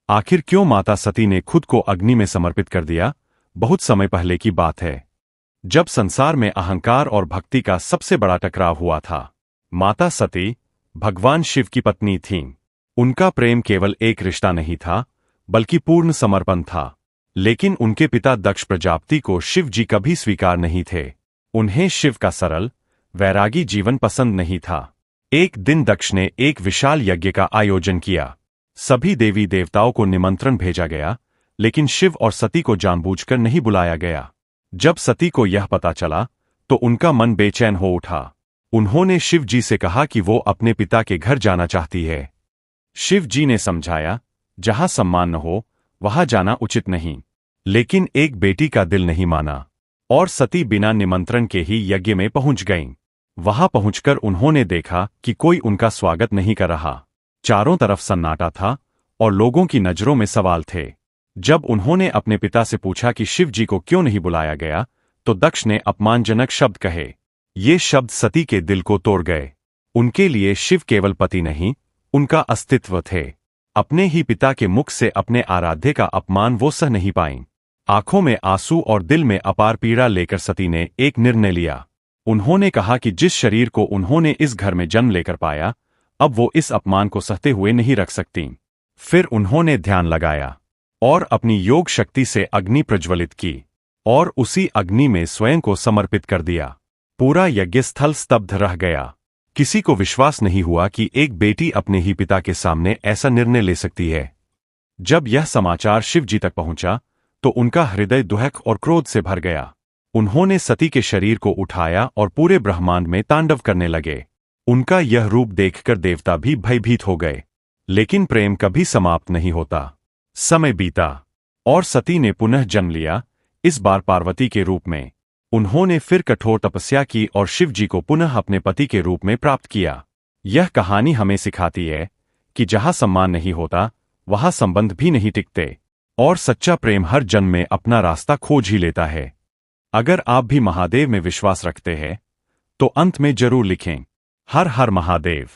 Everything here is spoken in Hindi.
आखिर क्यों माता सती ने खुद को अग्नि में समर्पित कर दिया? बहुत समय पहले की बात है, जब संसार में अहंकार और भक्ति का सबसे बड़ा टकराव हुआ था। माता सती भगवान शिव की पत्नी थीं। उनका प्रेम केवल एक रिश्ता नहीं था, बल्कि पूर्ण समर्पण था। लेकिन उनके पिता दक्ष प्रजापति को शिव जी कभी स्वीकार नहीं थे। उन्हें शिव का सरल, वैरागी जीवन पसंद नहीं था। एक दिन दक्ष ने एक विशाल यज्ञ का आयोजन किया। सभी देवी देवताओं को निमंत्रण भेजा गया, लेकिन शिव और सती को जानबूझकर नहीं बुलाया गया। जब सती को यह पता चला, तो उनका मन बेचैन हो उठा। उन्होंने शिव जी से कहा कि वो अपने पिता के घर जाना चाहती है। शिव जी ने समझाया, जहां सम्मान न हो, वहां जाना उचित नहीं। लेकिन एक बेटी का दिल नहीं माना, और सती बिना निमंत्रण के ही यज्ञ में पहुंच गईं। वहां पहुंचकर उन्होंने देखा कि कोई उनका स्वागत नहीं कर रहा। चारों तरफ सन्नाटा था और लोगों की नजरों में सवाल थे। जब उन्होंने अपने पिता से पूछा कि शिव जी को क्यों नहीं बुलाया गया, तो दक्ष ने अपमानजनक शब्द कहे। ये शब्द सती के दिल को तोड़ गए। उनके लिए शिव केवल पति नहीं, उनका अस्तित्व थे। अपने ही पिता के मुख से अपने आराध्य का अपमान वो सह नहीं पाईं। आंखों में आंसू और दिल में अपार पीड़ा लेकर सती ने एक निर्णय लिया। उन्होंने कहा कि जिस शरीर को उन्होंने इस घर में जन्म लेकर पाया, अब वो इस अपमान को सहते हुए नहीं रख सकती। फिर उन्होंने ध्यान लगाया और अपनी योग शक्ति से अग्नि प्रज्वलित की, और उसी अग्नि में स्वयं को समर्पित कर दिया। पूरा यज्ञ स्थल स्तब्ध रह गया। किसी को विश्वास नहीं हुआ कि एक बेटी अपने ही पिता के सामने ऐसा निर्णय ले सकती है। जब यह समाचार शिव जी तक पहुंचा, तो उनका हृदय दुहक और क्रोध से भर गया। उन्होंने सती के शरीर को उठाया और पूरे ब्रह्मांड में तांडव करने लगे। उनका यह रूप देखकर देवता भी भयभीत हो गए। लेकिन प्रेम कभी समाप्त नहीं होता। समय बीता और सती ने पुनः जन्म लिया, इस बार पार्वती के रूप में। उन्होंने फिर कठोर तपस्या की और शिव जी को पुनः अपने पति के रूप में प्राप्त किया। यह कहानी हमें सिखाती है कि जहां सम्मान नहीं होता, वहां संबंध भी नहीं टिकते, और सच्चा प्रेम हर जन्म में अपना रास्ता खोज ही लेता है। अगर आप भी महादेव में विश्वास रखते हैं, तो अंत में जरूर लिखें, हर हर महादेव।